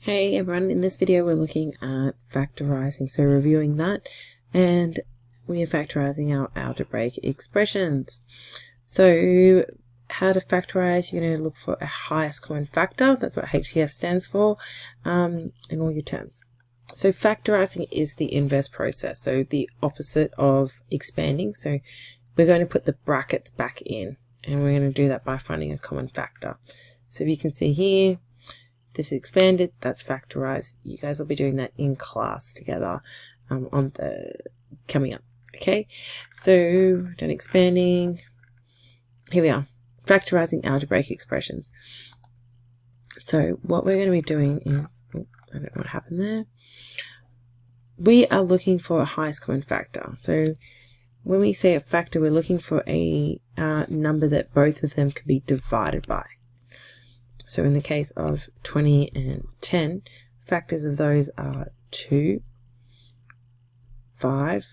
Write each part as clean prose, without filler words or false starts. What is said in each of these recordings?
Hey everyone, in this video we're looking at factorising, so reviewing that, and we are factorising our algebraic expressions. So how to factorise, you're going to look for a highest common factor, that's what HCF stands for, in all your terms. So factorising is the inverse process, so the opposite of expanding. So we're going to put the brackets back in, and we're going to do that by finding a common factor. So if you can see here, this is expanded, that's factorized. You guys will be doing that in class together on the coming up. Okay, so done expanding. Here we are, factorizing algebraic expressions. So what we're going to be doing is, I don't know what happened there. We are looking for a highest common factor. So when we say a factor, we're looking for a number that both of them can be divided by. So in the case of 20 and 10, factors of those are 2, 5,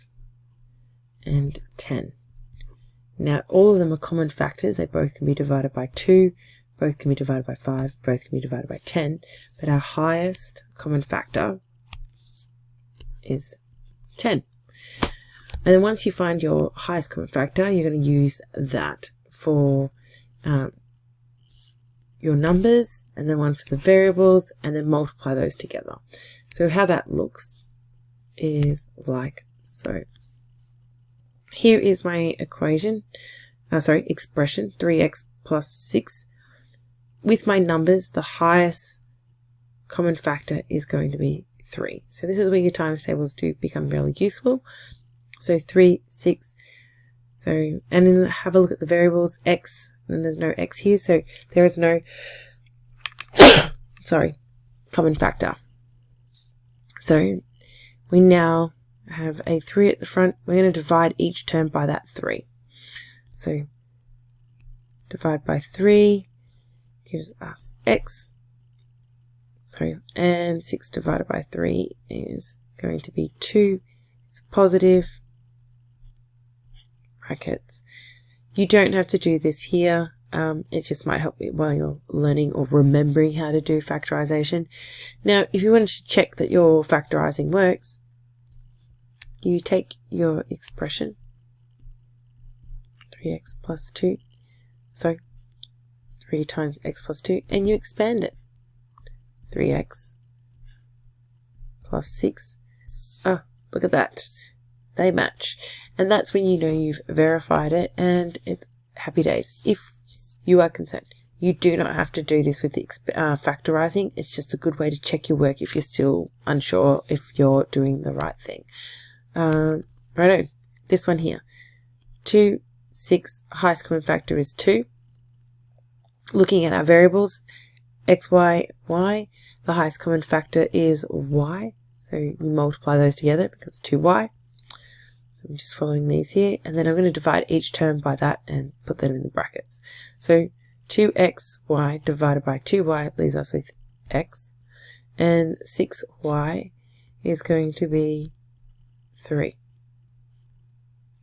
and 10. Now all of them are common factors. They both can be divided by 2, both can be divided by 5, both can be divided by 10, but our highest common factor is 10. And then once you find your highest common factor, you're going to use that for your numbers, and then one for the variables, and then multiply those together. So how that looks is like so. Here is my expression, 3x plus 6. With my numbers, the highest common factor is going to be 3. So this is where your times tables do become really useful. So 3, 6. So, and then have a look at the variables, x, and there's no x here, so there is no common factor. So we now have a 3 at the front. We're going to divide each term by that 3. So divide by 3 gives us x. And 6 divided by 3 is going to be 2. It's positive. Brackets. You don't have to do this here. It just might help you while you're learning or remembering how to do factorization. Now, if you wanted to check that your factorizing works, you take your expression, 3x plus 2, 3 times x plus 2, and you expand it. 3x plus 6. Oh, look at that. They match. And that's when you know you've verified it and it's happy days. If you are concerned, you do not have to do this with the factorizing. It's just a good way to check your work if you're still unsure if you're doing the right thing. Righto, this one here. 2, 6, highest common factor is 2. Looking at our variables, x, y, y, the highest common factor is y. So you multiply those together because 2y. I'm just following these here, and then I'm going to divide each term by that and put them in the brackets. So 2xy divided by 2y leaves us with x, and 6y is going to be 3.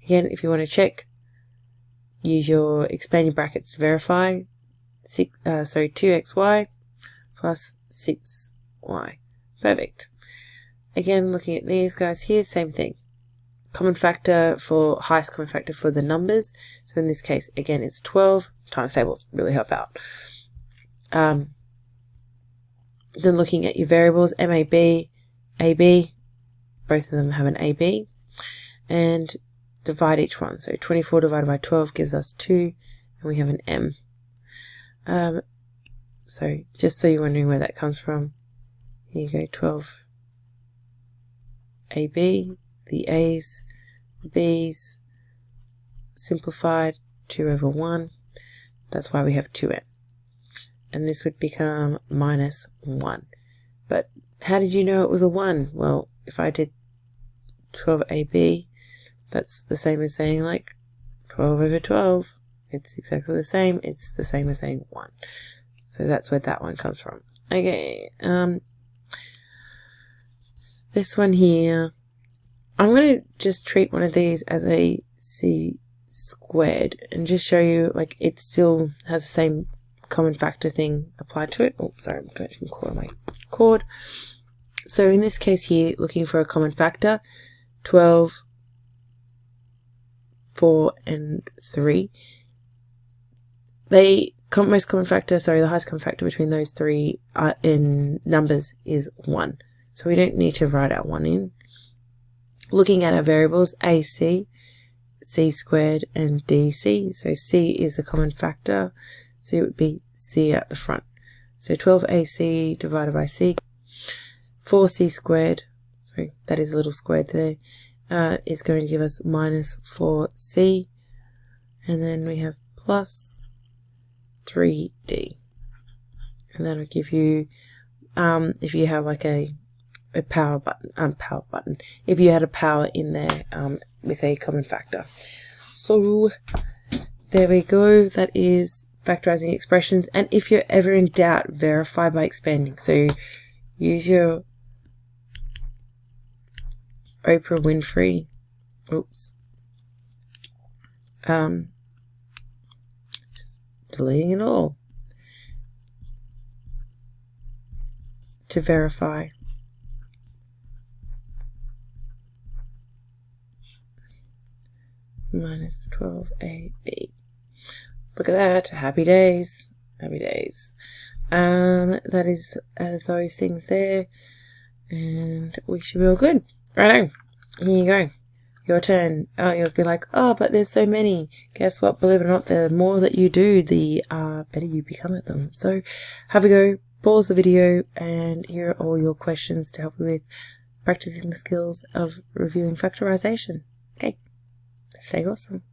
Again, if you want to check, use your expanding brackets to verify. 2xy plus 6y. Perfect. Again, looking at these guys here, same thing. Common factor for highest common factor for the numbers. So in this case, again, it's 12. Times tables really help out. Then looking at your variables, MAB, AB, both of them have an AB, and divide each one. So 24 divided by 12 gives us 2, and we have an M. So just so you're wondering where that comes from, here you go, 12 AB. The A's, B's, simplified, 2 over 1. That's why we have 2m. And this would become minus 1. But how did you know it was a 1? Well, if I did 12ab, that's the same as saying like 12 over 12. It's exactly the same. It's the same as saying 1. So that's where that one comes from. Okay, this one here, I'm going to just treat one of these as a c squared and just show you like it still has the same common factor thing applied to it. Oh, sorry, I'm going to call my chord. So in this case here, looking for a common factor, 12, 4, and 3. The highest common factor between those three in numbers is 1. So we don't need to write our 1 in. Looking at our variables, AC, C squared, and DC. So C is a common factor, so it would be C at the front. So 12AC divided by C, 4C squared, sorry, that is a little squared there, is going to give us minus 4C, and then we have plus 3D. And that'll give you, if you have like a power button, if you had a power in there with a common factor. So there we go, that is factorizing expressions. And if you're ever in doubt, verify by expanding. So use your Oprah Winfrey, just deleting it all to verify. Minus 12AB. Look at that. Happy days. Happy days. That is those things there. And we should be all good. Righto. Here you go. Your turn. You'll be like, oh, but there's so many. Guess what? Believe it or not, the more that you do, the better you become at them. So have a go. Pause the video and here are all your questions to help you with practicing the skills of reviewing factorization. Okay. Stay awesome.